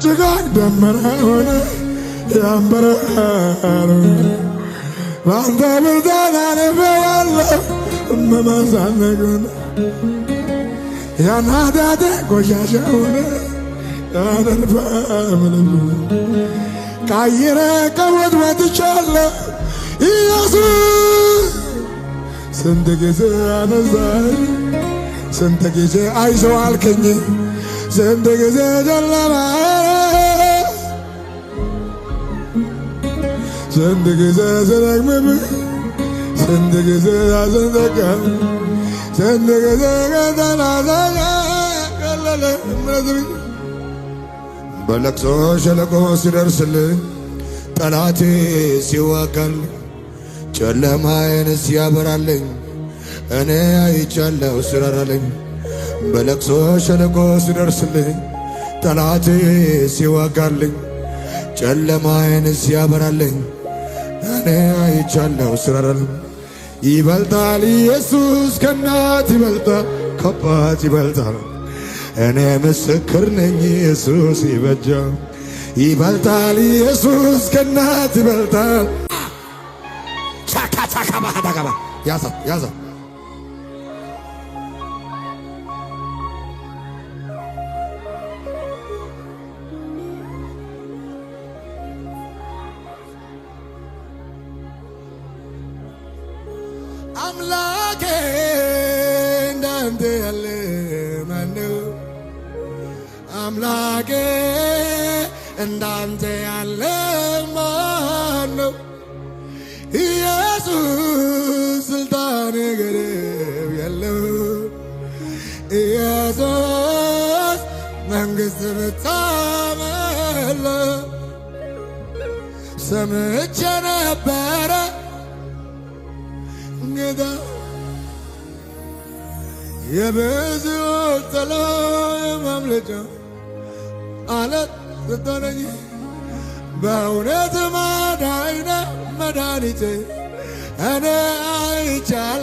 ጭጋግ ደመና ሆነ ያንበረር ባንተ ብርታት አልፌዋለሁ መመሳነቁን ያን ኃጢአቴ ቆሻሻ ሆነ ያንልፋምልም ቀይረ ከሞት ወጥቻለሁ ኢየሱስ ስንት ጊዜ አነሳኝ ስንት ጊዜ አይዞህ አልከኝ ስንት ጊዜ ጨለማ ስንት ጊዜ ስደክምብህ ስንት ጊዜ አስጠቃህ ስንት ጊዜ ከተናዘዘ ቀለለ ምረዝብኝ በለቅሶ ሸለቆ ሲደርስልኝ ጠላቴ ሲዋጋል ጨለማዬን ሲያበራልኝ እኔ አይቻለሁ ሲራራልኝ በለቅሶ ሸለቆ ሲደርስልኝ ጠላቴ ሲዋጋልኝ ጨለማዬን ሲያበራልኝ እኔ አይቻለሁ ሲራራልኝ ይበልጣል ኢየሱስ ከእናት ይበልጣል ከአባት ይበልጣል እኔ ምስክር ነኝ ኢየሱስ ይበጃል ይበልጣል ኢየሱስ ከእናት ይበልጣል ቻካ ቻካ ባሃዳጋባ ያዛ ያዛ አምላኬ እንዳንተ ያለ ማነው አምላኬ እንዳንተ ያለ ማነው ኢየሱስ ስልጣን ገደብ የለው ኢየሱስ መንግሥት ብታመለ ሰምቼ ነበረ ጌታ የብዙዎች ጥላ ማምለጫ አለት ስትሆነኝ በእውነት ማዳኝ ነህ መድኃኒቴ እኔ አይቻለሁ